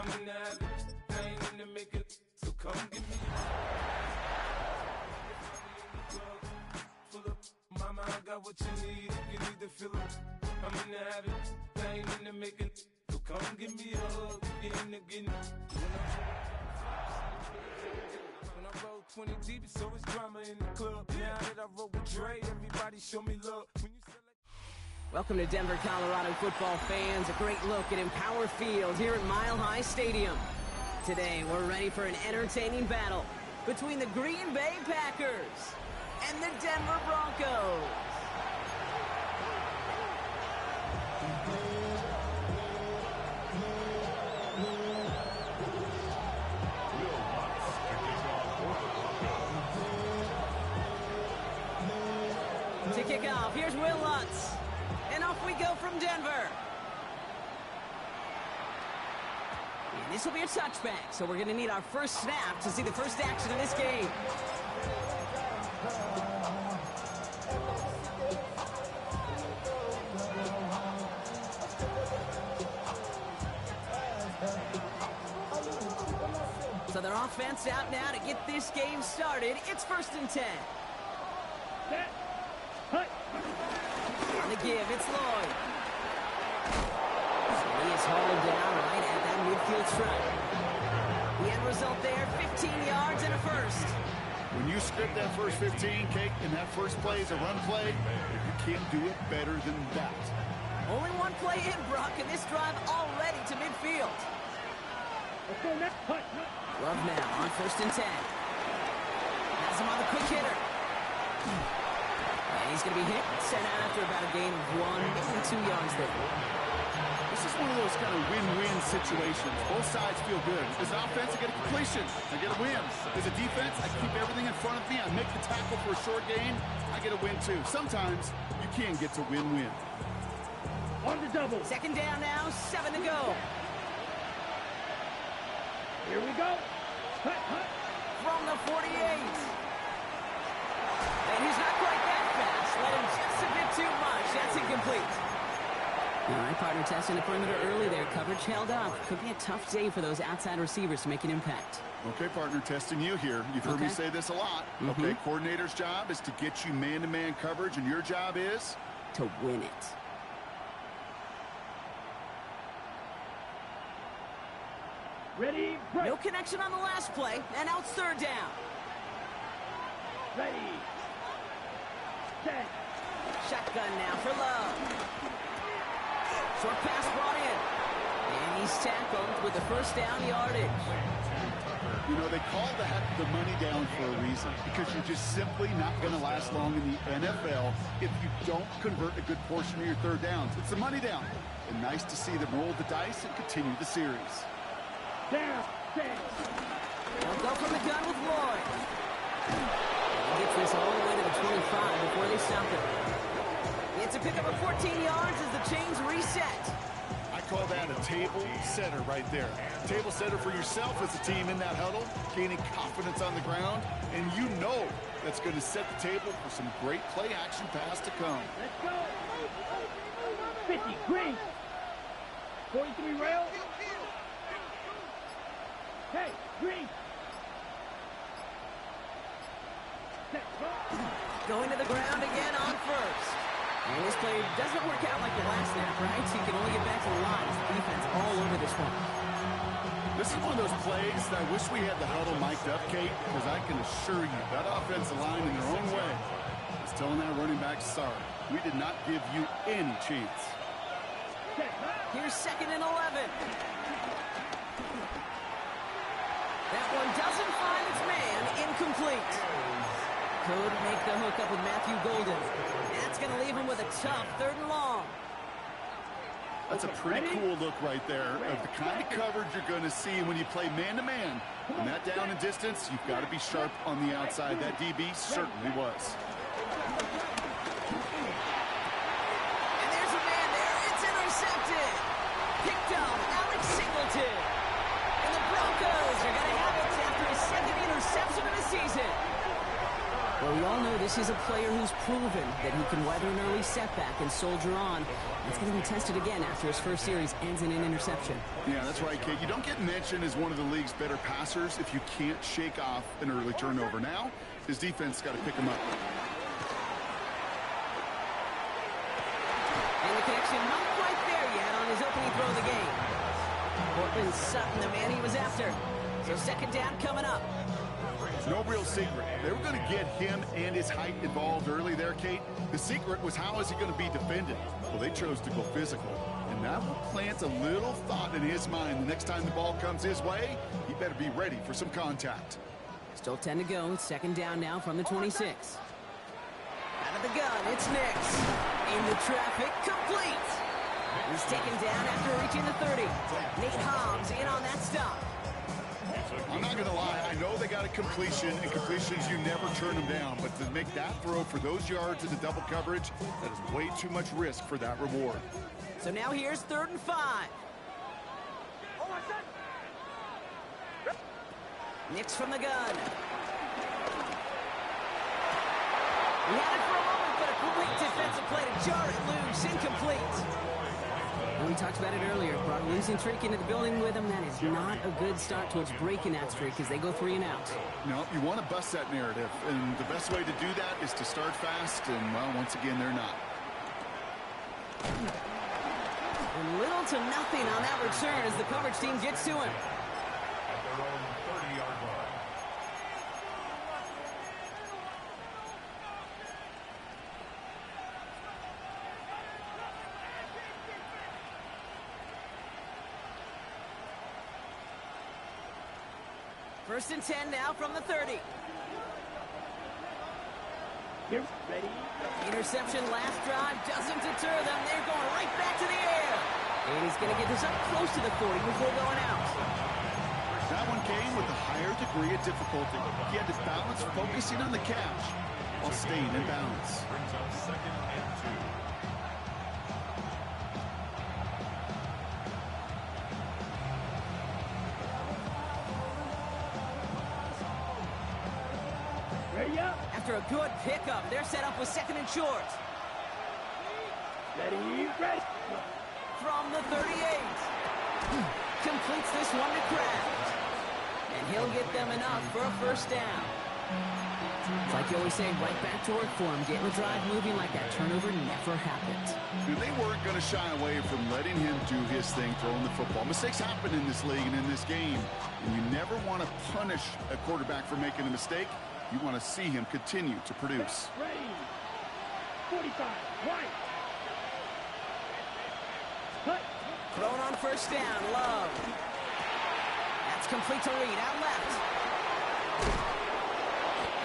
I'm in the habit, I ain't in the making, so come get me. Full of mama, I got what you need, you need to feel it. I'm in the habit, I ain't in the making, so come give me a hug, get in the getting. When I roll 20 deep, it's always drama in the club. Now that I roll with Dre, everybody show me love. When you select Welcome to Denver, Colorado football fans. A great look at Empower Field here at Mile High Stadium. Today, we're ready for an entertaining battle between the Green Bay Packers and the Denver Broncos. To kick off, here's Will Lutz. And off we go from Denver. And this will be a touchback, so we're going to need our first snap to see the first action of this game. So their offense out now to get this game started. It's 1st and 10. Set. Hut. On the give, it's Lloyd. And he is hauled down right at that midfield stripe. The end result there, 15 yards and a first. When you script that first 15, Kate, and that first play is a run play, you can't do it better than that. Only one play in, Brock, and this drive already to midfield. Let's go next. Hut. Love now on 1st and 10. Has him on the quick hitter. And he's going to be hit, sent out after about a gain of 1, maybe 2 yards there. This is one of those kind of win-win situations. Both sides feel good. As an offense, I get a completion. I get a win. As a defense, I keep everything in front of me. I make the tackle for a short gain. I get a win, too. Sometimes, you can get to win-win. On the double. 2nd down now, 7 to go. Here we go. Hut, hut. From the 48. And he's not quite that fast. Let him just a bit too much. That's incomplete. All right, partner, testing the perimeter early there. Coverage held up. Could be a tough day for those outside receivers to make an impact. Okay, partner, testing you here. You've heard me say this a lot. Okay, coordinator's job is to get you man-to-man coverage, and your job is? To win it. Ready, break. No connection on the last play, and now it's 3rd down. Ready. Set. Shotgun now for Love. Short pass brought in. And he's tackled with the 1st down yardage. You know, they call that the money down for a reason, because you're just simply not going to last long in the NFL if you don't convert a good portion of your 3rd downs. It's the money down. And nice to see them roll the dice and continue the series. Down. Set. They'll go from the gun with Lloyd. He gets this all the way to the 25 before they stop it. It's a pickup of 14 yards as the chains reset. I call that a table setter right there. Table setter for yourself as a team in that huddle, gaining confidence on the ground, and you know that's going to set the table for some great play action pass to come. Let's go. 50, green. 43 rail. Hey, green. Set. Going to the ground again on 1st. And this play doesn't work out like the last snap, right? So you can only get back to the line. The defense all over this one. This is one of those plays that I wish we had the huddle mic'd up, Kate, because I can assure you that offensive line in their own way is telling that running back, sorry, we did not give you any chance. Here's 2nd and 11. That one doesn't find its man. Incomplete. Could make the hookup with Matthew Golden. That's going to leave him with a tough 3rd and long. That's a pretty cool look right there of the kind of coverage you're going to see when you play man-to-man. When that down and distance, you've got to be sharp on the outside. That DB certainly was. And there's a man there. It's intercepted. Picked up Alex Singleton. And the Broncos are going to have it after his 2nd interception of the season. Well, we all know this is a player who's proven that he can weather an early setback and soldier on. It's going to be tested again after his first series ends in an interception. Yeah, that's right, Kate. You don't get mentioned as one of the league's better passers if you can't shake off an early turnover. Now, his defense got to pick him up. And the connection not quite there yet on his opening throw of the game. Portland Sutton, the man he was after. So second down coming up. No real secret. They were going to get him and his height involved early there, Kate. The secret was how is he going to be defended? Well, they chose to go physical. And that will plant a little thought in his mind. The next time the ball comes his way, he better be ready for some contact. Still 10 to go. Second down now from the 26. Out of the gun, it's Nix. Into traffic, complete. He's taken down after reaching the 30. Nate Hobbs in on that stop. I'm not going to lie. I know they got a completion, and completions, you never turn them down. But to make that throw for those yards in the double coverage, that is way too much risk for that reward. So now here's 3rd and 5. Nix from the gun. He had it for a moment, but a complete defensive play to jar it loose. Incomplete. We talked about it earlier. Brought a losing streak into the building with him. That is not a good start towards breaking that streak as they go 3 and out. No, you want to bust that narrative. And the best way to do that is to start fast. And, well, once again, they're not. And little to nothing on that return as the coverage team gets to him. At their own 30-yard line. First and 10 now from the 30. Here, ready. Interception last drive doesn't deter them. They're going right back to the air. And he's going to get this up close to the 40 before going out. That one came with a higher degree of difficulty. He had to balance focusing on the catch while staying in balance. Brings up 2nd and 2. Ready up. After a good pickup, they're set up with 2nd and short. Ready, ready. From the 38. Completes this one to Kraft. And he'll get them enough for a first down. It's like you always say, right back to work for him. Getting the drive moving like that turnover never happened. And they weren't going to shy away from letting him do his thing, throwing the football. Mistakes happen in this league and in this game. And you never want to punish a quarterback for making a mistake. You want to see him continue to produce. Ready. 45. Right. Cut. Thrown on first down, Love. That's complete to Reed, out left.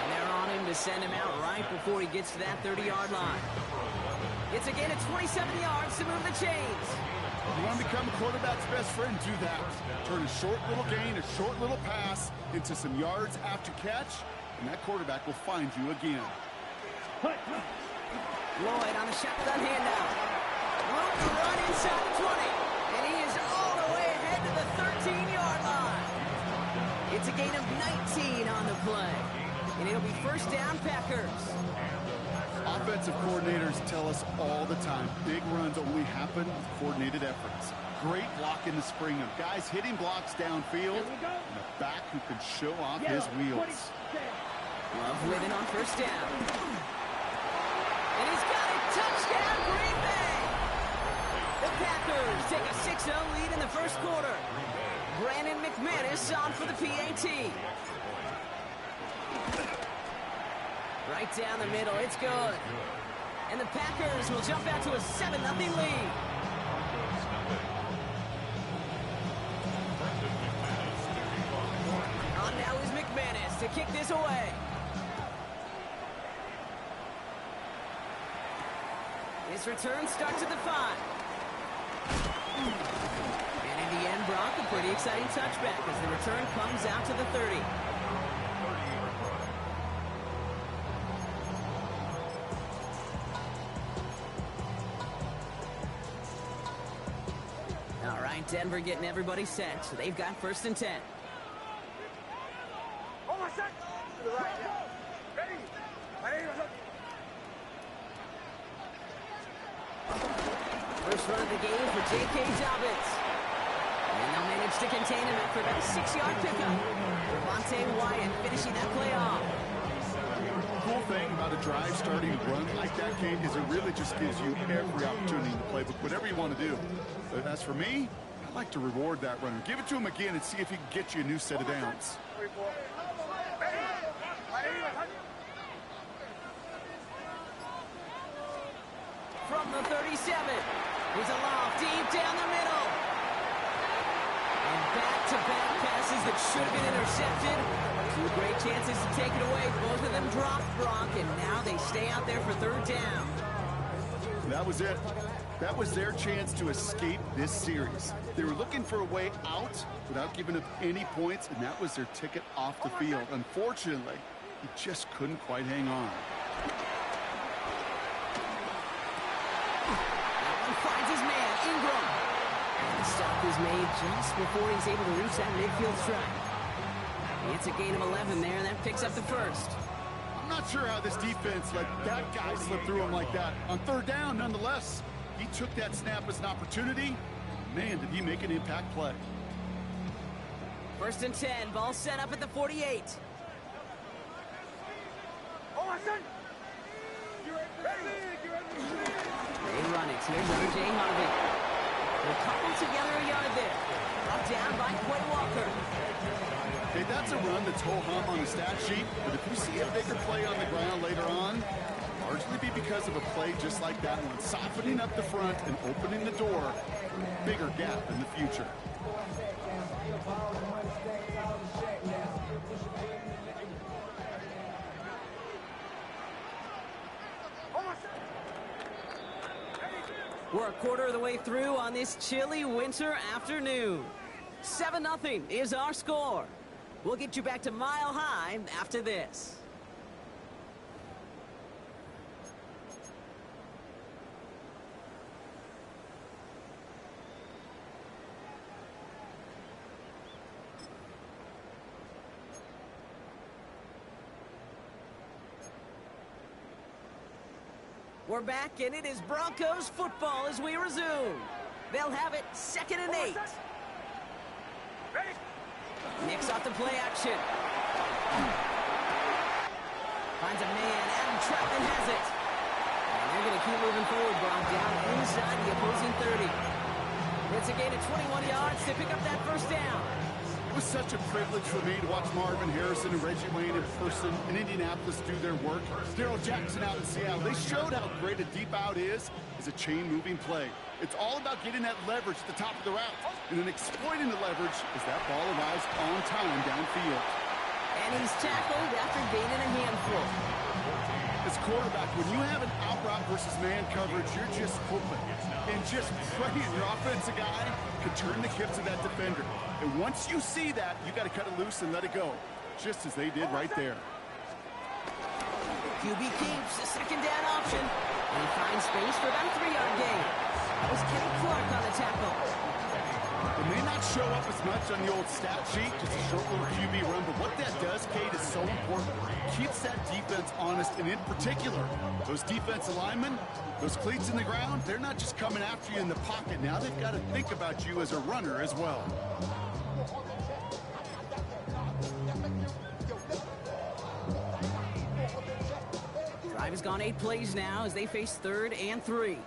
And they're on him to send him out right before he gets to that 30-yard line. It's a gain of 27 yards to move the chains. You want to become a quarterback's best friend, do that. Turn a short little gain, a short little pass into some yards after catch, and that quarterback will find you again. Cut. Lloyd on a shotgun handout. Room to run inside the 20. And he is all the way ahead to the 13-yard line. It's a gain of 19 on the play. And it'll be first down, Packers. Offensive coordinators tell us all the time, big runs only happen with coordinated efforts. Great blocking to spring them. Guys hitting blocks downfield, and a back who can show off his wheels. Love with it on first down. And he's got a touchdown, Green Bay! The Packers take a 6-0 lead in the first quarter. Brandon McManus on for the PAT. Right down the middle, it's good. And the Packers will jump out to a 7-0 lead. On now is McManus to kick this away. His return starts at the 5. And in the end, Brock, a pretty exciting touchback as the return comes out to the 30. All right, Denver getting everybody set, so they've got first and 10. To the right now. Ready. First run of the game for J.K. Dobbins. And they'll manage to contain him after about a 6-yard pickup. Devontae Wyatt finishing that play off. The cool thing about a drive starting run like that, Kate, is it really just gives you every opportunity in the playbook, whatever you want to do. But as for me, I like to reward that runner. Give it to him again and see if he can get you a new set of downs. From the 37, here's a loft deep down the middle. And back-to-back passes that should have been intercepted. Two great chances to take it away. Both of them dropped, Gronk, and now they stay out there for third down. That was it. That was their chance to escape this series. They were looking for a way out without giving up any points, and that was their ticket off the field. Unfortunately, he just couldn't quite hang on. He finds his man, Ingram. And the stop is made just before he's able to reach that midfield strike. It's a gain of 11 there, and that picks up the first. I'm not sure how this defense let that guy slip through him like that. On third down, nonetheless, he took that snap as an opportunity. Man, did he make an impact play. First and 10, ball set up at the 48. They run it. Here's RJ Harvey. They're coupled together a yard there. Brought down by Quay Walker. Okay, that's a run that's ho-hum on the stat sheet, but if you see a bigger play on the ground later on, largely be because of a play just like that one, softening up the front and opening the door, bigger gap in the future. We're a quarter of the way through on this chilly winter afternoon. 7-0 is our score. We'll get you back to Mile High after this. We're back, and it is Broncos football as we resume. They'll have it 2nd and 8. Nicks off the play action. Finds a man. Adam Troutman has it. And they're going to keep moving forward, Gronk, down inside the opposing 30. It's a gain of 21 yards to pick up that first down. It was such a privilege for me to watch Marvin Harrison and Reggie Wayne in person in Indianapolis do their work. Daryl Jackson out in Seattle. They showed how great a deep out is as a chain-moving play. It's all about getting that leverage at the top of the route and then exploiting the leverage as that ball arrives on time downfield. And he's tackled after gaining a handful. As quarterback, when you have an out route versus man coverage, you're just hoping and just praying your offensive guy can turn the hips of that defender. And once you see that, you got to cut it loose and let it go, just as they did right there. QB keeps the second down option. And he finds space for about a 3-yard gain. That was Kenny Clark on the tackle. It may not show up as much on the old stat sheet, just a short little QB run, but what that does, Kate, is so important. Keeps that defense honest, and in particular, those defensive linemen, those cleats in the ground, they're not just coming after you in the pocket. Now they've got to think about you as a runner as well. Drive has gone 8 plays now as they face 3rd and 3.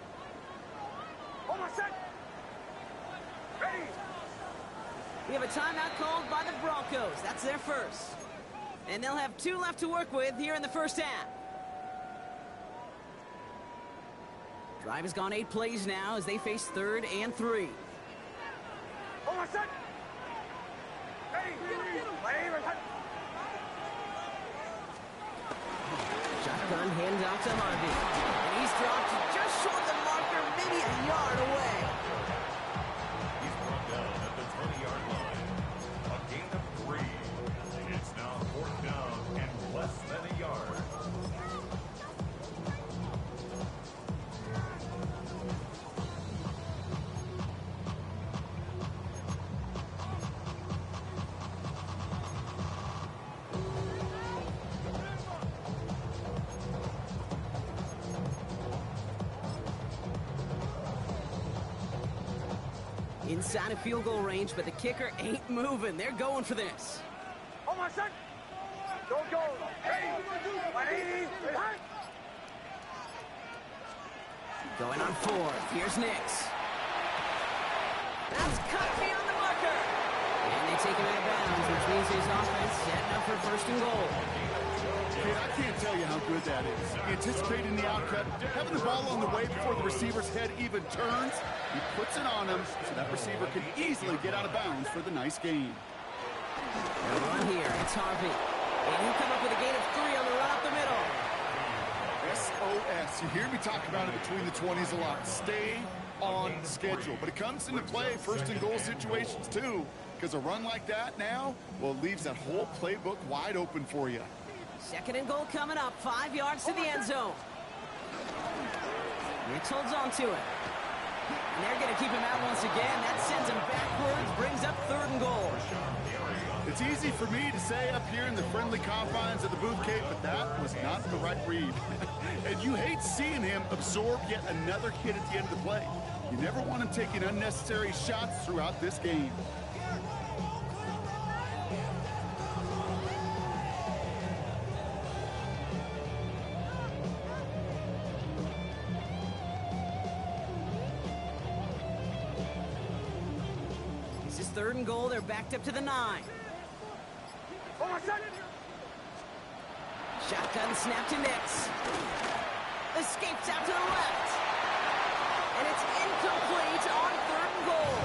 We have a timeout called by the Broncos. That's their first. And they'll have 2 left to work with here in the first half. Drive has gone 8 plays now as they face 3rd and 3. Shotgun handoff to Harvey. And he's dropped just short of the marker, maybe a yard away. He's brought down at the 20-yard line. A gain of 3. It's now 4th down and less than a yard. Inside of field goal range, but the kicker ain't moving. They're going for this. Oh, my son. Don't go. Hey. Going on fourth. Here's Nix. That's cut beyond the marker. And they take him out of bounds, which means his offense setting up for first and goal. Kid, I can't tell you how good that is. Anticipating the outcut, having the ball on the way before the receiver's head even turns. He puts it on him so that receiver can easily get out of bounds for the nice gain. They'll run here. It's Harvey. And he'll come up with a gain of 3 on the run up the middle. SOS. You hear me talk about it between the 20s a lot. Stay on schedule. But it comes into play first and goal situations too. Because a run like that now, well, it leaves that whole playbook wide open for you. Second and goal coming up. 5 yards to the end zone. Nix holds on to it. And they're going to keep him out once again. That sends him backwards, brings up 3rd and goal. It's easy for me to say up here in the friendly confines of the Booth Cape, but that was not the right read. And you hate seeing him absorb yet another hit at the end of the play. You never want him taking unnecessary shots throughout this game. This is 3rd and goal. They're backed up to the 9. Oh, my son. Shotgun snap to Nix. Escapes out to the left. And it's incomplete on 3rd and goal.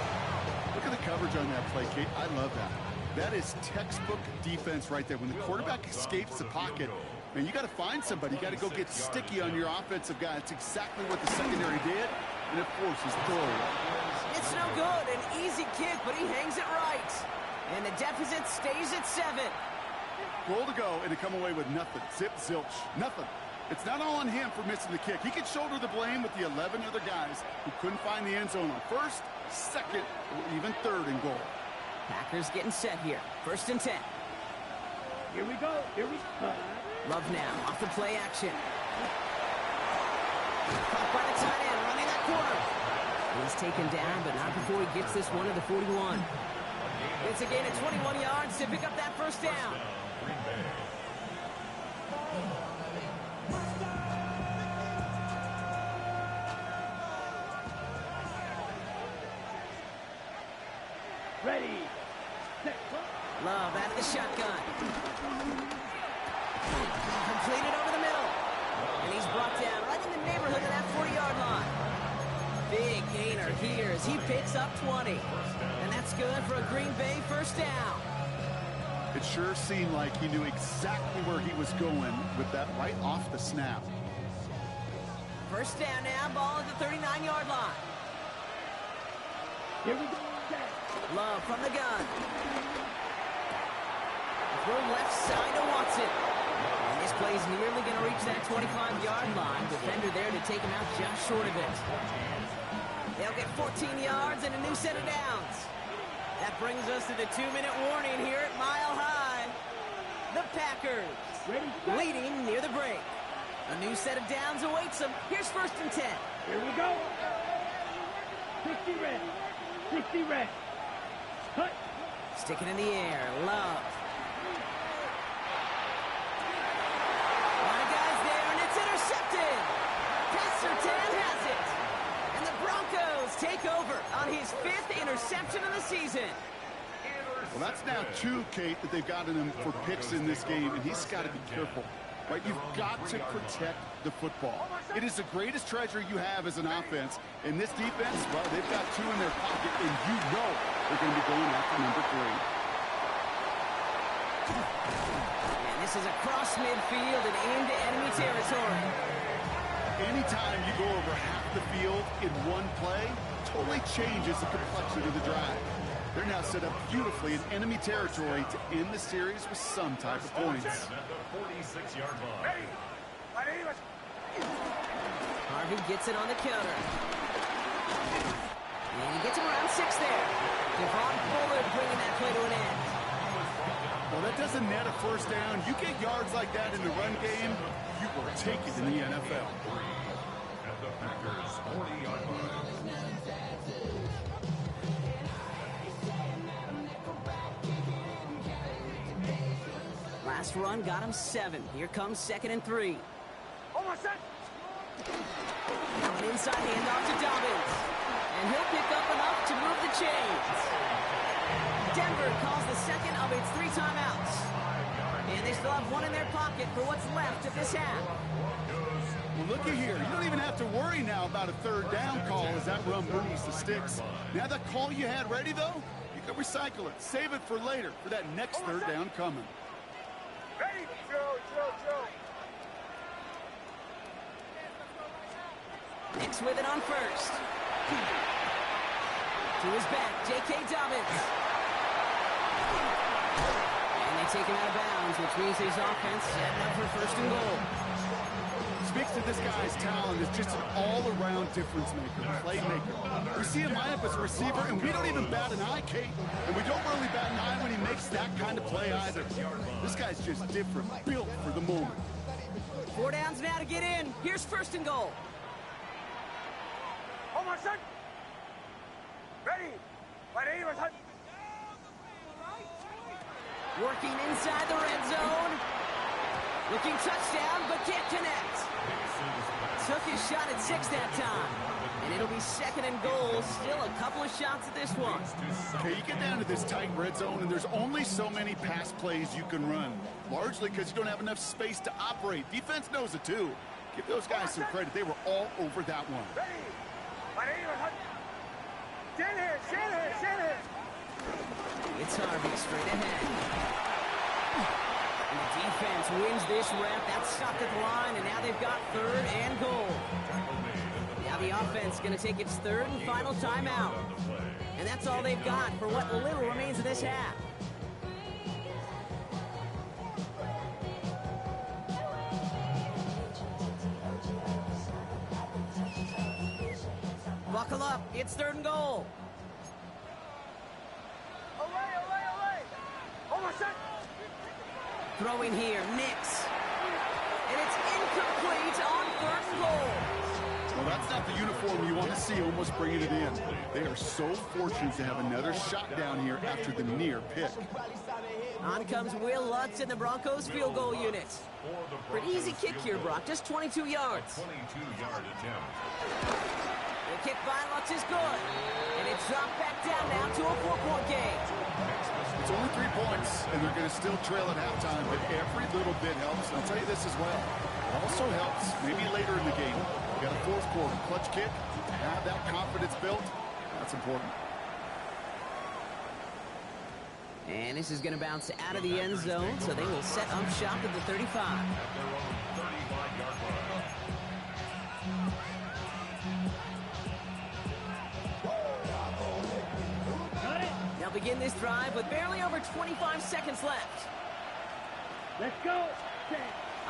Look at the coverage on that play, Kate. I love that. That is textbook defense right there. When the quarterback escapes the pocket, man, you got to find somebody. You got to go get sticky on your offensive guy. That's exactly what the secondary did, and it forces throwaway. It's no good. An easy kick, but he hangs it right. And the deficit stays at 7. Goal to go, and to come away with nothing. Zip, zilch, nothing. It's not all on him for missing the kick. He could shoulder the blame with the 11 other guys who couldn't find the end zone on 1st, 2nd, or even 3rd and goal. Packers getting set here. 1st and 10. Here we go. Love now off the play action. Caught by the tight end, running that corner. He's taken down, but not before he gets this one to the 41. It's a gain of 21 yards to pick up that 1st down. Ready. Set. Love at the shotgun. Completed over the middle. And he's brought down right in the neighborhood of that 40-yard line. Big gainer here as he picks up 20. And that's good for a Green Bay 1st down. It sure seemed like he knew exactly where he was going with that right off the snap. 1st down now, ball at the 39-yard line. Here we go. Love from the gun. Throw left side to Watson. And this play's nearly going to reach that 25-yard line. Defender there to take him out just short of it. They'll get 14 yards and a new set of downs. That brings us to the 2-minute warning here at Mile High. The Packers leading near the break. A new set of downs awaits them. Here's 1st and 10. Here we go. 60 red. 60 red. Cut. Sticking in the air. Love. A lot of guys there, and it's intercepted. Sertan has it. And the Broncos take over on his 5th interception of the season. Well, that's now 2, Kate, that they've gotten him for picks in this game, and he's got to be careful. Right? You've got to protect the football. It is the greatest treasure you have as an offense. And this defense, well, they've got 2 in their pocket, and you know they're going to be going after number 3. And this is across midfield and into enemy territory. Anytime you go over half the field in one play, totally changes the complexion of the drive. They're now set up beautifully in enemy territory to end the series with some type of points. At the 46-yard line. Harvey gets it on the counter. And he gets him around 6 there. Devon Fuller bringing that play to an end. Well, that doesn't net a 1st down. You get yards like that in the run game, you will take it in the NFL. At the Packers' 40-yard line. last run got him 7. Here comes 2nd and 3. Almost set. Now an inside handoff to Dobbins. And he'll pick up enough to move the chains. Denver calls the second of its 3 timeouts. And they still have 1 in their pocket for what's left of this half. Well, looky here. You don't even have to worry now about a 3rd down call as that run moves the sticks. Now that call you had ready, though, you can recycle it. Save it for later for that next 3rd down coming. Ready. Joe. Nix with it on first. To his back, J.K. Dobbins. And they take him out of bounds, which means his offense setting up for 1st and goal. Speaks to this guy's talent as just an all-around difference maker, playmaker. We see him line up as a receiver, and we don't even bat an eye, Kate. And we don't really bat an eye when he makes that kind of play either. This guy's just different, built for the moment. 4 downs now to get in. Here's 1st and goal. Almost set. Ready. Working inside the red zone. Looking touchdown, but can't connect. Took his shot at 6 that time. And it'll be 2nd and goal. Still a couple of shots at this one. Okay, you get down to this tight red zone, and there's only so many pass plays you can run. Largely because you don't have enough space to operate. Defense knows it, too. Give those guys some credit. They were all over that one. It's Harvey straight ahead. And the defense wins this rep. That's stopped at the line, and now they've got 3rd and goal. Now the offense going to take its 3rd and final timeout. And that's all they've got for what little remains of this half. Buckle up. It's 3rd and goal. Throwing here, Nix. And it's incomplete on 3rd and goal. Well, that's not the uniform you want to see almost bringing it in. They are so fortunate to have another shot down here after the near pick. On comes Will Lutz in the Broncos field goal unit. Pretty easy kick here, Brock. Just 22 yards. 22-yard attempt. The kick by Lutz is good. And it's dropped back down now to a 4-point game. It's only 3 points, and they're going to still trail at halftime, but every little bit helps. And I'll tell you this as well. It also helps maybe later in the game. You got a 4th quarter clutch kick. To have that confidence built, that's important. And this is going to bounce out of the end zone, so they will set up shop at the 35. At their own 35-yard line. They'll begin this drive with barely over 25 seconds left. Let's go.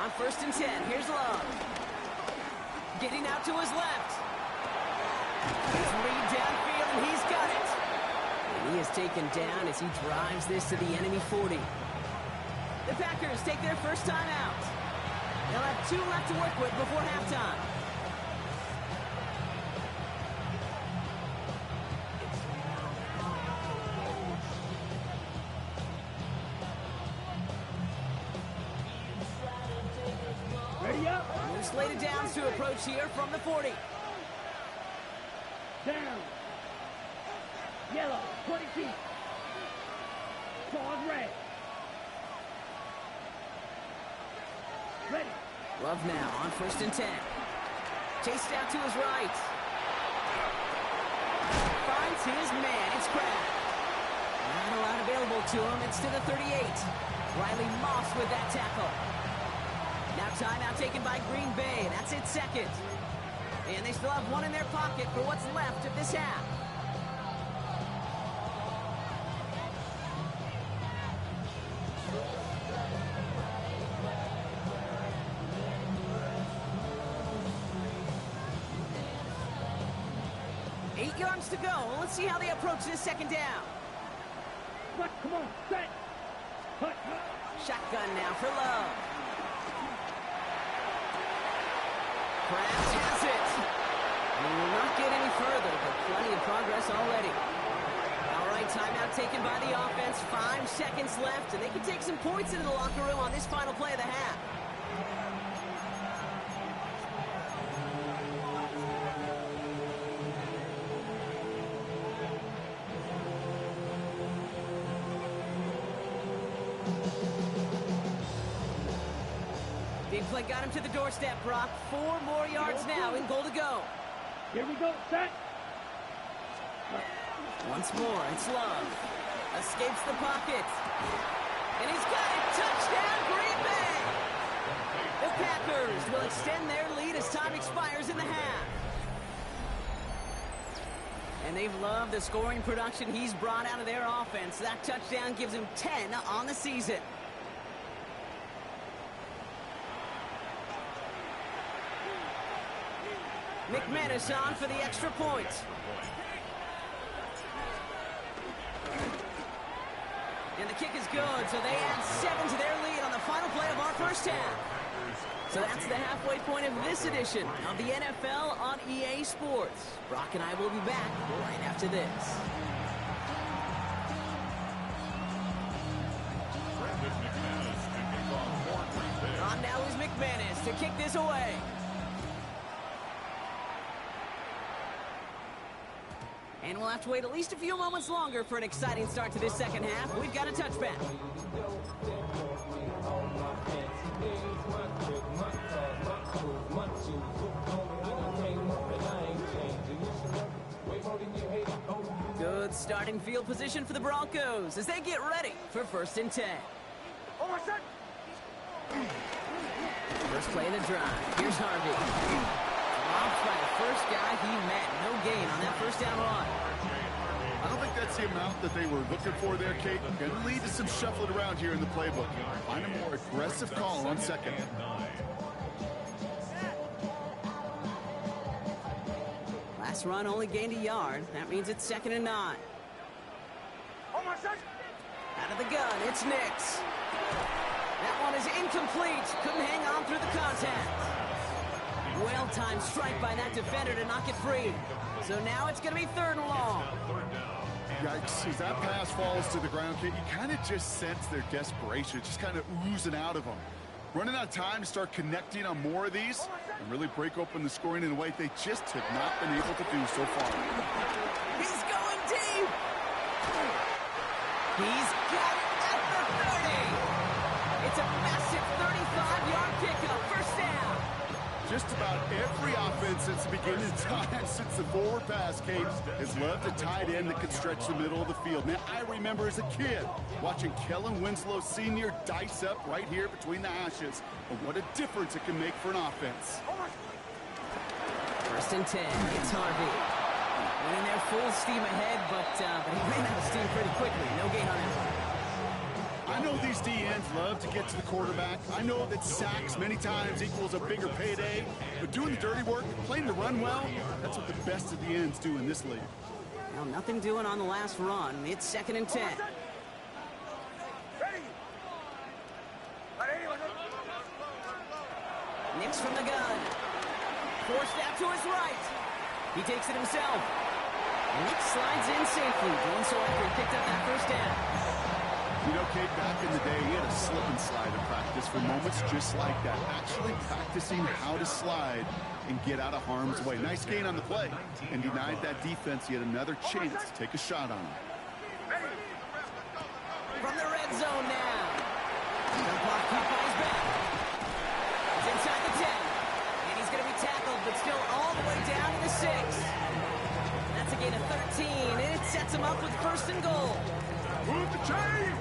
On 1st and 10, here's Love. Getting out to his left. He's lead downfield, and he's got it. And he is taken down as he drives this to the enemy 40. The Packers take their first time out. They'll have 2 left to work with before halftime. Ready up. New slated downs to approach here from the 40. Down. Yellow. 20 feet. Pause red. Ready. Love now on 1st and 10. Chased out to his right. Finds his man. It's Crab. Not a lot available to him. It's to the 38. Riley Moss with that tackle. Now timeout taken by Green Bay. That's its 2nd. And they still have 1 in their pocket for what's left of this half. Eight yards to go. Let's see how they approach this 2nd down. Come on. Set. Hut. Shotgun now for Love. Krabs has it. And he will not get any further, but plenty of progress already. All right, timeout taken by the offense. 5 seconds left, and they can take some points into the locker room on this final play of the half. Big play got him to the doorstep, Brock. 4 more yards now and goal to go. Here we go, set. Once more, it's Love. Escapes the pocket. And he's got it. Touchdown, Green Bay! The Packers will extend their lead as time expires in the half. And they've loved the scoring production he's brought out of their offense. That touchdown gives him 10 on the season. McManus on for the extra point. And the kick is good, so they add 7 to their lead on the final play of our first half. So that's the halfway point of this edition of the NFL on EA Sports. Brock and I will be back right after this. On now is McManus to kick this away. And we'll have to wait at least a few moments longer for an exciting start to this second half. We've got a touchback. Good starting field position for the Broncos as they get ready for 1st and 10. First play of the drive. Here's Harvey. Dropped by the first guy he met. No gain on that first down run. I don't think that's the amount that they were looking for there, Kate. Going to lead to some shuffling around here in the playbook. Find a more aggressive call on 2nd. Last run only gained a yard. That means it's 2nd and 9. Out of the gun, it's Nix. That one is incomplete. Couldn't hang on through the contact. Well-timed strike by that defender to knock it free. So now it's going to be 3rd and long. Yikes, as that pass falls to the ground, Kate, you kind of just sense their desperation, just kind of oozing out of them. Running out of time to start connecting on more of these and really break open the scoring in a way they just have not been able to do so far. He's going deep. He's got it at the 30. It's a massive 35-yard pickup. First down. Just about every offense since the beginning of time, since the forward pass, Kate, has loved a tight end that can stretch the middle of the field. Now, I remember as a kid watching Kellen Winslow Sr. dice up right here between the hashes, and what a difference it can make for an offense. 1st and 10, it's Harvey. Winning there full steam ahead, but he ran out of steam pretty quickly. No gain on that. I know these DNs love to get to the quarterback. I know that sacks many times equals a bigger payday. But doing the dirty work, playing the run well, that's what the best of the ends do in this league. Well, nothing doing on the last run. It's 2nd and 10. Nix from the gun. Forced out to his right. He takes it himself. Nix slides in safely, doing so after he picked up that first down. You know, Kate, back in the day, he had a slip and slide in practice for moments just like that. Actually practicing how to slide and get out of harm's way. Nice gain on the play. And denied that defense yet another chance to take a shot on him. From the red zone now. The block keep on his back. He's inside the 10. And he's going to be tackled, but still all the way down to the 6. That's a gain of 13, and it sets him up with 1st and goal. Move the chain!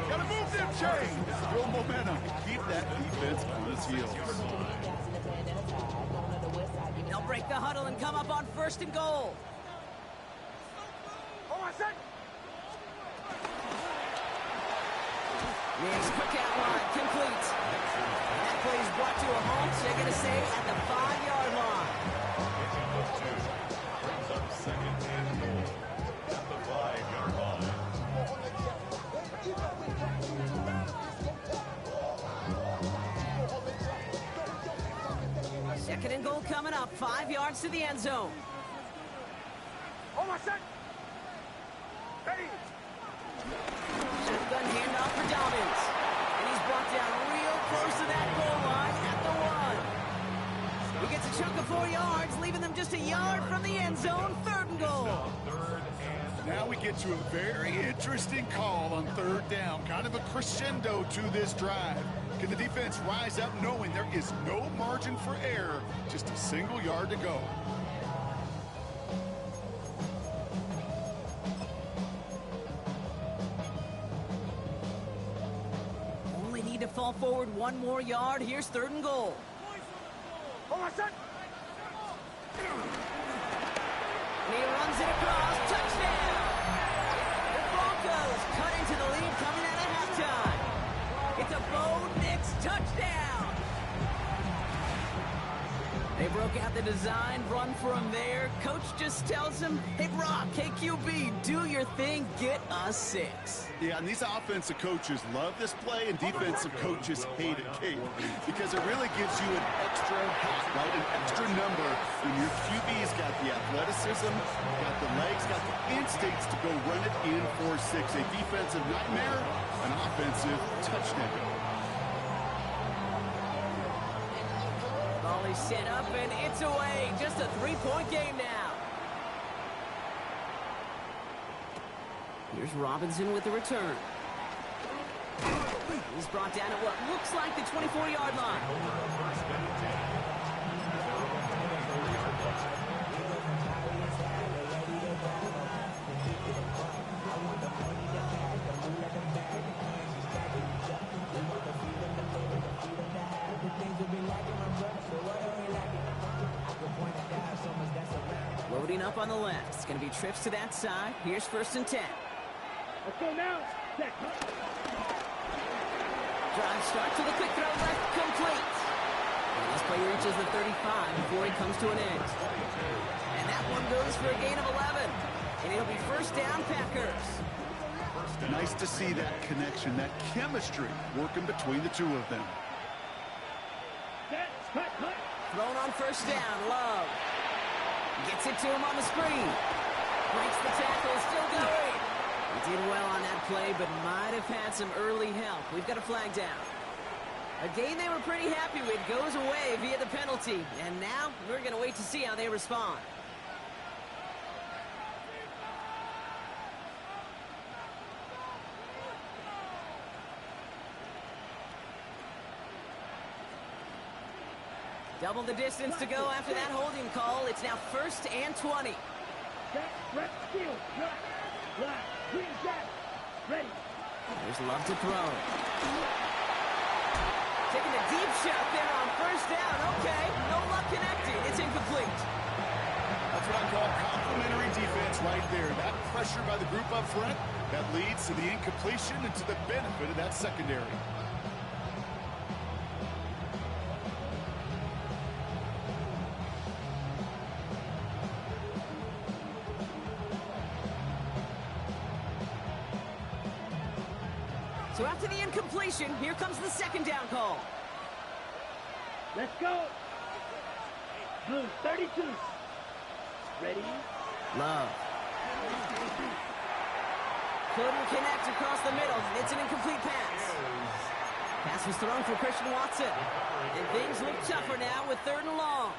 Gotta move them chains! Build momentum. Keep that defense on its heels. They'll break the huddle and come up on 1st and goal. Nick's quick out line, complete. And that play is brought to a home, so they're going to say at the 5-yard line. Second and goal coming up, 5 yards to the end zone. Shotgun handoff just a yard from the end zone, 3rd and goal. Now we get to a very interesting call on 3rd down. Kind of a crescendo to this drive. Can the defense rise up knowing there is no margin for error, just a single yard to go? Only need to fall forward 1 more yard. Here's 3rd and goal. And he runs it across. Touchdown! The Broncos cut into the lead coming out of halftime. It's a Bo Nix touchdown! They broke out the design, run for him there. Coach just tells him, hey, Brock, hey, QB, do your thing, get us 6. Yeah, and these offensive coaches love this play, and defensive coaches hate it, Kate, because it really gives you an extra hat, right? An extra number when your QB's got the athleticism, got the legs, got the instincts to go run it in for 6. A defensive nightmare, an offensive touchdown. Ball is set up, and it's away. Just a 3-point game now. Here's Robinson with the return. He's brought down at what looks like the 24-yard line. Loading up on the left. It's going to be trips to that side. Here's 1st and 10. Let's go now. Drive start to the quick throw left, complete. And this play reaches the 35 before it comes to an end. And that one goes for a gain of 11. And it'll be 1st down, Packers. Nice to see that connection, that chemistry working between the two of them. Thrown on 1st down, Love. Gets it to him on the screen. Breaks the tackle, still going. He did well on that play, but might have had some early help. We've got a flag down. A game they were pretty happy with goes away via the penalty. And now we're going to wait to see how they respond. Double the distance to go after that holding call. It's now 1st and 20. There's Love to throw. Taking a deep shot there on 1st down. Okay, no luck connecting. It's incomplete. That's what I call complimentary defense right there. That pressure by the group up front, that leads to the incompletion and to the benefit of that secondary. So after the incompletion, here comes the 2nd down call. Let's go. Blue 32. Ready? Love. Couldn't connect across the middle. It's an incomplete pass. Pass was thrown for Christian Watson. And things look tougher now with 3rd and long.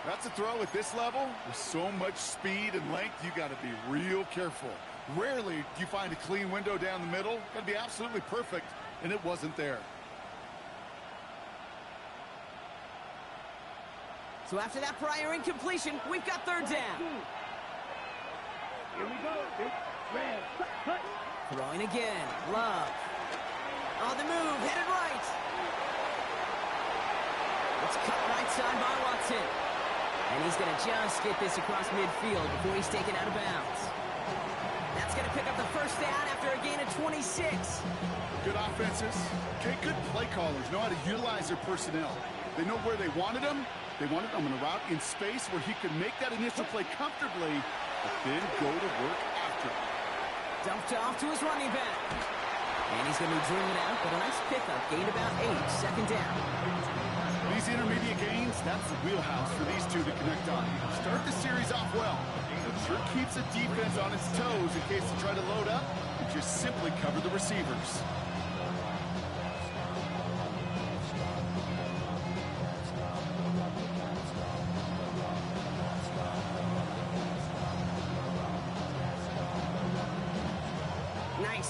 That's a throw at this level. With so much speed and length, you got to be real careful. Rarely do you find a clean window down the middle. Got to be absolutely perfect, and it wasn't there. So after that prior incompletion, we've got 3rd down. Here we go. Red. Cut. Throwing again. Love. On the move. Headed right. It's cut right side by Watson. And he's going to just get this across midfield before he's taken out of bounds. That's going to pick up the 1st down after a gain of 26. Good offenses. Okay, good play callers know how to utilize their personnel. They know where they wanted them. They wanted them on a route in space where he could make that initial play comfortably, but then go to work after. Dumped off to his running back. And he's going to be driven out, but a nice pickup. Gained about 8. 2nd down. These intermediate gains, that's the wheelhouse for these two to connect on. Start the series off well. It sure keeps the defense on its toes in case they try to load up and just simply cover the receivers.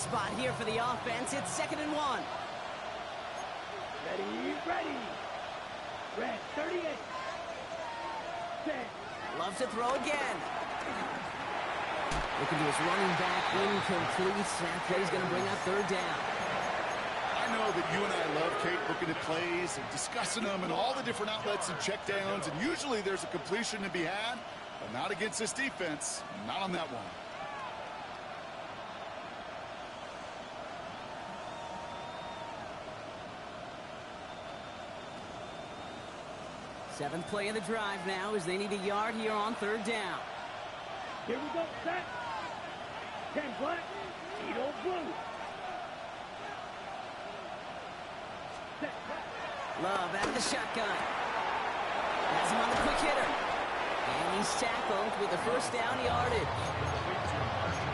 spot here for the offense. It's 2nd and 1. Ready, ready. Red, 38. Set. Loves to throw again. Looking to his running back, incomplete. That play's going to bring up 3rd down. I know that you and I love, Kate, looking at plays and discussing them and all the different outlets and checkdowns, and usually there's a completion to be had, but not against this defense. Not on that one. Seventh play of the drive now as they need a yard here on 3rd down. Here we go, set. 10 black, 8 old blue. Set. Love out of the shotgun. Has him on the quick hitter. And he's tackled with a 1st down yardage.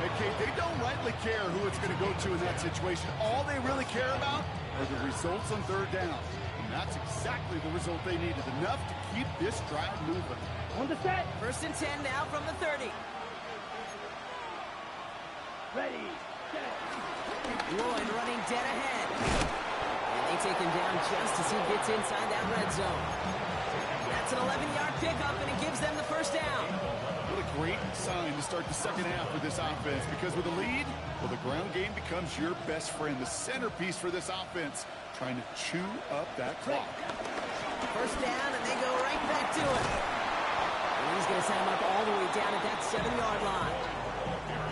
Hey, Kate, they don't rightly care who it's going to go to in that situation. All they really care about are the results on 3rd down. And that's exactly the result they needed. Enough to keep this drive moving. On the set. 1st and 10 now from the 30. Ready, set. Lloyd running dead ahead. And they take him down just as he gets inside that red zone. That's an 11-yard pickup, and it gives them the 1st down. What a great sign to start the 2nd half for this offense, because with a lead, well, the ground game becomes your best friend, the centerpiece for this offense, trying to chew up that clock. 1st down, and they go right back to it. And he's going to set him up all the way down at that 7-yard line.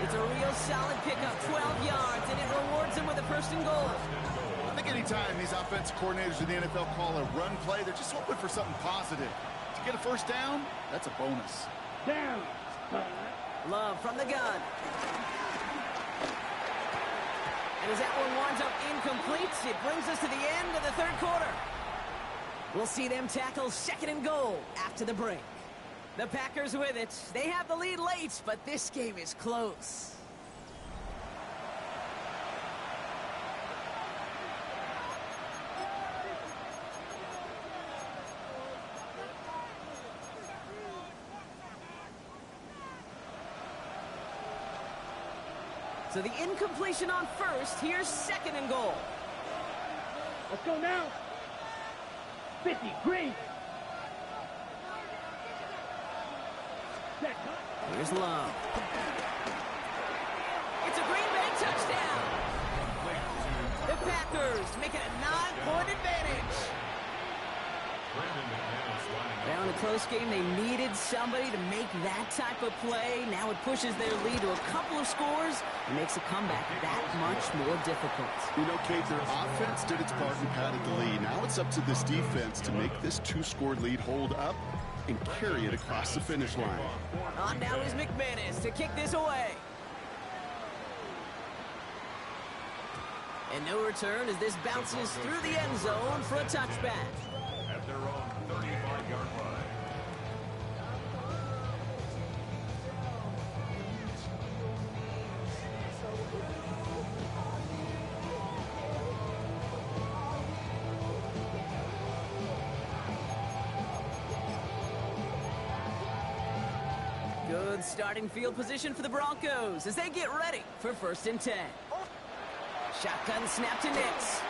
It's a real solid pickup, 12 yards, and it rewards him with a 1st and goal. I think anytime these offensive coordinators in the NFL call a run play, they're just hoping for something positive. To get a 1st down, that's a bonus. Down. Love from the gun. And as that one winds up incomplete, it brings us to the end of the 3rd quarter. We'll see them tackle 2nd and goal after the break. The Packers with it. They have the lead late, but this game is close. So the incompletion on 1st. Here's 2nd and goal. Let's go now. 50, green. Set. Here's Love. It's a Green Bay touchdown. The Packers make it a 9-point advantage. Now in a close game, they needed somebody to make that type of play. Now it pushes their lead to a couple of scores and makes a comeback that much more difficult. You know, Kate, their offense did its part and padded the lead. Now it's up to this defense to make this 2-score lead hold up and carry it across the finish line. On now is McManus to kick this away. And no return as this bounces through the end zone for a touchback. At their own 35-yard line. Good starting field position for the Broncos as they get ready for 1st and 10. Shotgun snap to Nix.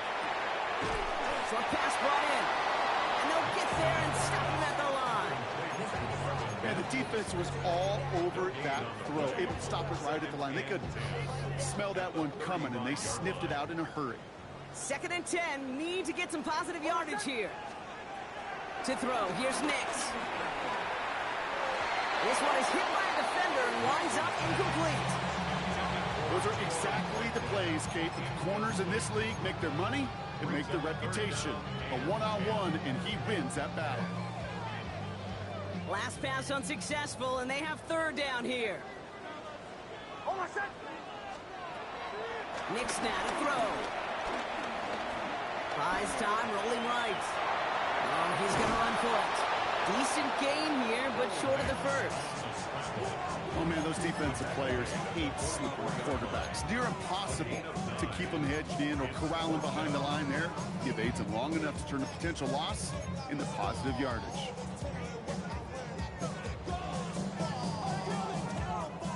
Short pass brought in. And they'll get there and stop him at the line. And the defense was all over that throw, able to stop it right at the line. They could smell that one coming, and they sniffed it out in a hurry. 2nd and 10, need to get some positive yardage here. To throw, here's Nix. This one is hit by a defender and winds up incomplete. Those are exactly the plays, Kate. The corners in this league make their money and make their reputation. A one-on-one, and he wins that battle. Last pass unsuccessful, and they have 3rd down here. Nix now to throw. Buys time, rolling right. Oh, he's going to run for it. Decent gain here, but short of the 1st. Oh, man, those defensive players hate sleeping quarterbacks. Near impossible to keep them hedged in or corral them behind the line there. He evades them long enough to turn a potential loss into positive yardage.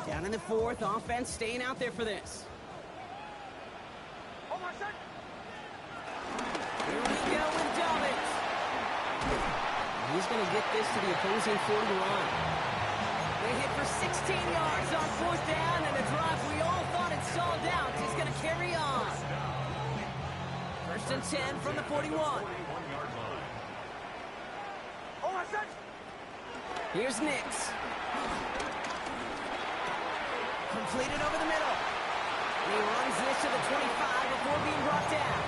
Down in the 4th, offense staying out there for this. Here we go with Dobbins. He's going to get this to the opposing 41. They hit for 16 yards on 4th down, and a drive we all thought had stalled out is going to carry on. 1st and 10 from the 41. Here's Nix. Completed over the middle. And he runs this to the 25 before being brought down.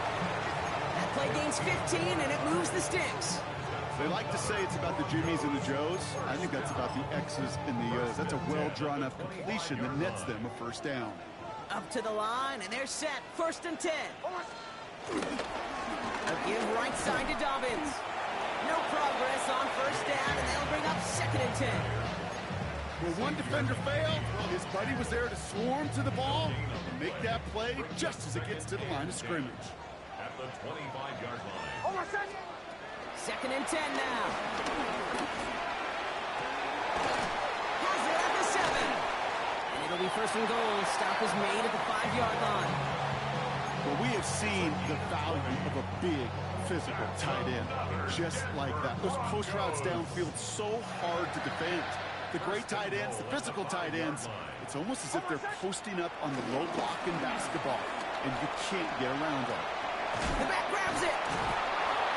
That play gains 15, and it moves the sticks. They like to say it's about the Jimmies and the Joes. I think that's about the X's and the O's. That's a well-drawn-up completion that nets them a 1st down. Up to the line, and they're set. 1st and 10. A give right side to Dobbins. No progress on 1st down, and they'll bring up 2nd and 10. Where one defender failed, his buddy was there to swarm to the ball and make that play just as it gets to the line of scrimmage. At the 25-yard line. 2nd and 10 now. Has it at the 7. And it'll be 1st and goal. Stop is made at the 5-yard line. Well, we have seen the value of a big physical tight end. Just like that. Those post routes downfield so hard to defend. The great tight ends, the physical tight ends, it's almost as if they're posting up on the low block in basketball, and you can't get around them. The back grabs it.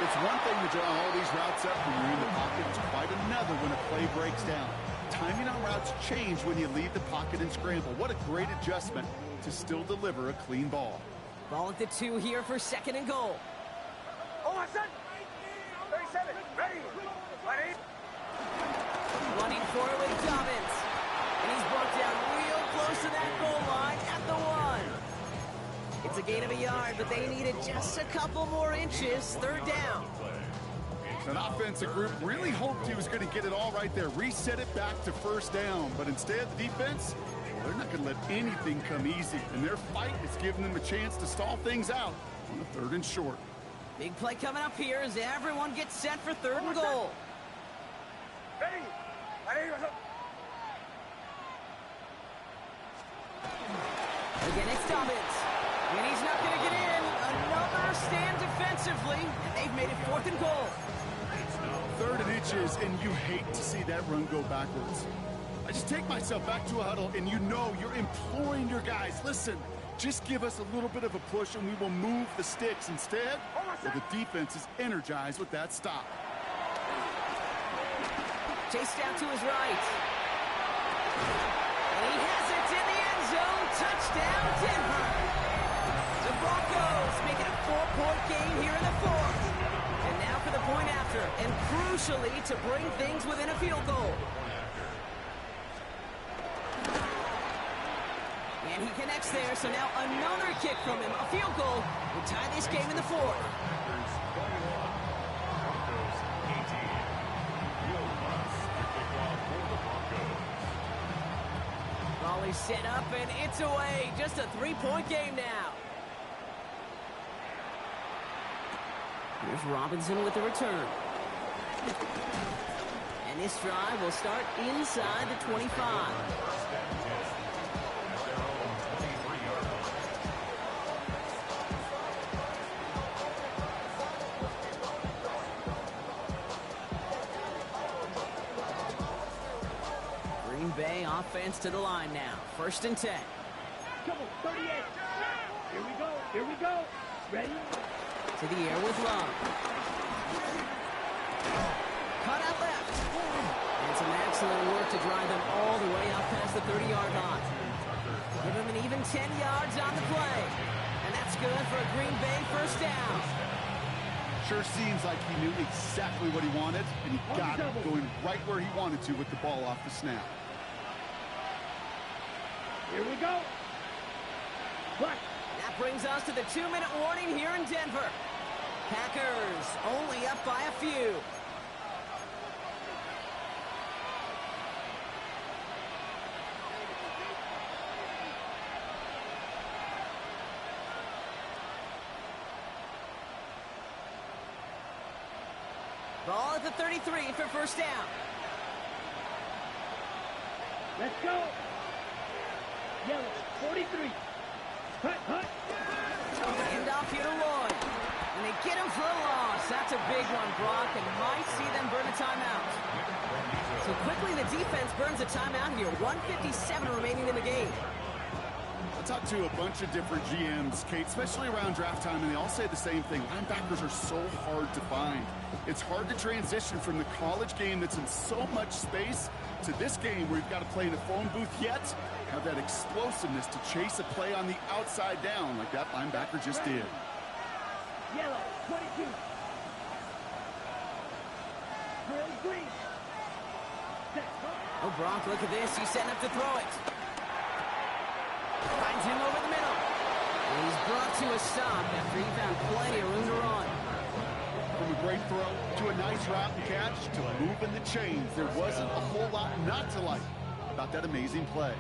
It's one thing to draw all these routes up when you're in the pocket. It's quite another when a play breaks down. Timing on routes change when you leave the pocket and scramble. What a great adjustment to still deliver a clean ball. Ball at the 2 here for 2nd and goal. 37, ready. Running for it with Dobbins. And he's brought down real close to that goal line at the 1. It's a gain of a yard, but they needed just a couple more inches. 3rd down. An offensive group really hoped he was going to get it all right there, reset it back to 1st down. But instead, the defense, well, they're not going to let anything come easy. And their fight is giving them a chance to stall things out on the 3rd and short. Big play coming up here as everyone gets set for 3rd and goal. Again, it's Dobbins. And he's not going to get in. Another stand defensively, and they've made it 4th and goal. 3rd and inches, and you hate to see that run go backwards. I just take myself back to a huddle, and you know you're imploring your guys, listen, just give us a little bit of a push, and we will move the sticks. Instead, well, the defense is energized with that stop. Chased out to his right. And he has it in the end zone. Touchdown, Denver. The Broncos make it a 4-point game here in the 4th. And now for the point after, and crucially to bring things within a field goal. And he connects there, so now another kick from him. A field goal will tie this game in the 4th. Volley set up, and it's away. Just a 3-point game now. Here's Robinson with the return. And this drive will start inside the 25. Green Bay offense to the line now. 1st and 10. Come on, 38. Here we go. Ready? To the air with Love. Cut out left. And some excellent work to drive them all the way out past the 30-yard line. Give them an even 10 yards on the play. And that's good for a Green Bay 1st down. Sure seems like he knew exactly what he wanted, and he got it going right where he wanted to with the ball off the snap. Here we go. Black. That brings us to the 2-minute warning here in Denver. Packers only up by a few. Ball at the 33 for 1st down. Let's go. Yellow, 43. Hut. Hand off one, Brock, and might see them burn a timeout. So quickly the defense burns a timeout here. 1:57 remaining in the game. I talked to a bunch of different GMs, Kate, especially around draft time, and they all say the same thing. Linebackers are so hard to find. It's hard to transition from the college game that's in so much space to this game where you've got to play in a phone booth yet have that explosiveness to chase a play on the outside down like that linebacker just did. Yellow, 22. Green. Oh, Brock, look at this. He's setting up to throw it. Finds him over the middle. And he's brought to a stop after he found plenty of room to run. From a great throw to a nice route and catch to moving the chains, there wasn't a whole lot not to like about that amazing play.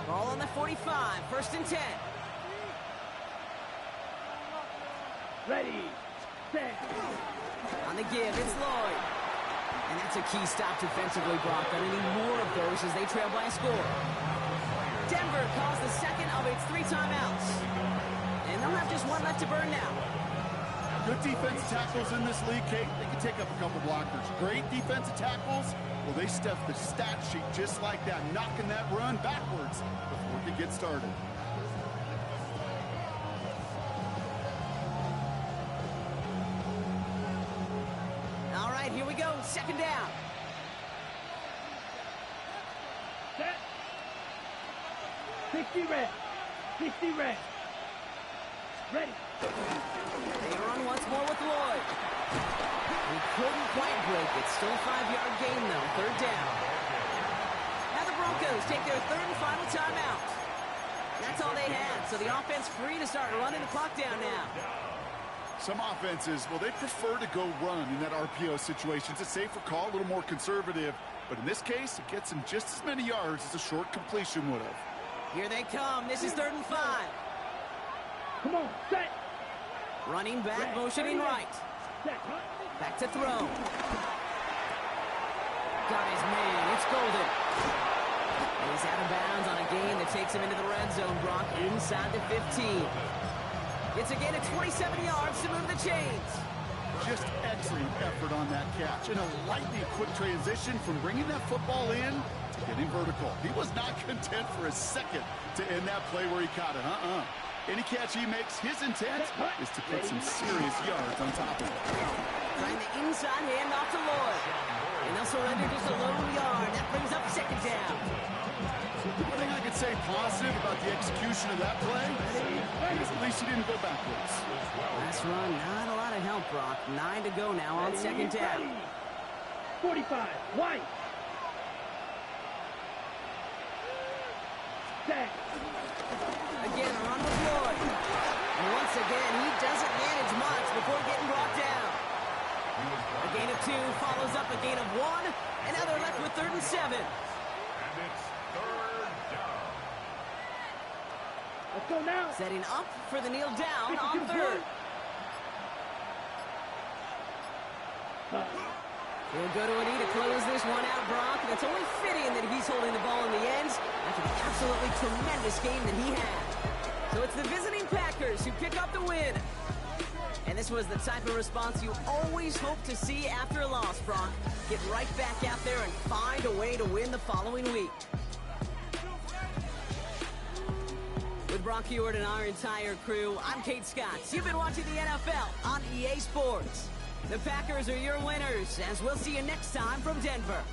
Ball on the 45, 1st and 10. Ready, set. On the give, it's Lloyd. And that's a key stop defensively, Brock. Gonna need more of those as they trail by a score. Denver calls the second of its 3 timeouts. And they'll have just one left to burn now. Good defensive tackles in this league, Kate. They can take up a couple blockers. Great defensive tackles. Well, they stuff the stat sheet just like that, knocking that run backwards before it could get started. All right, here we go. 2nd down. Set. 60 red. 60 red. Ready. They run once more with Lloyd. He couldn't quite break it. Still a 5-yard gain, though. 3rd down. Now the Broncos take their 3rd and final timeout. That's all they had, so the offense free to start running the clock down now. Some offenses, well, they prefer to go run in that RPO situation. It's a safer call, a little more conservative. But in this case, it gets them just as many yards as a short completion would have. Here they come. This is 3rd and 5. Come on, set. Running back, motioning right. Set. Back to throw. Got his man. It's Golden. And he's out of bounds on a gain that takes him into the red zone, Brock, inside the 15. It's a gain of 27 yards to move the chains. Just excellent effort on that catch. And a lightning quick transition from bringing that football in to getting vertical. He was not content for a second to end that play where he caught it. Any catch he makes, his intent is to put some serious yards on top of it. Trying the inside handoff to Lloyd. And they'll surrender just a lone yard. That brings up 2nd down. One thing I could say positive about the execution of that play is at least he didn't go backwards. Last run, not a lot of help, Brock. 9 to go now on 2nd down. 45, white. Set. Again, a run with Lloyd. And once again, he doesn't manage much before getting brought down. A gain of 2 follows up a gain of 1. And now they're left with 3rd and 7. And it's 3rd down. Let's go now. Setting up for the kneel down on 3rd. He'll go to a knee to close this one out, Brock. And it's only fitting that he's holding the ball in the ends after the absolutely tremendous game that he had. So it's the visiting Packers who pick up the win. And this was the type of response you always hope to see after a loss, Brock. Get right back out there and find a way to win the following week. With Brock Heward and our entire crew, I'm Kate Scott. You've been watching the NFL on EA Sports. The Packers are your winners, as we'll see you next time from Denver.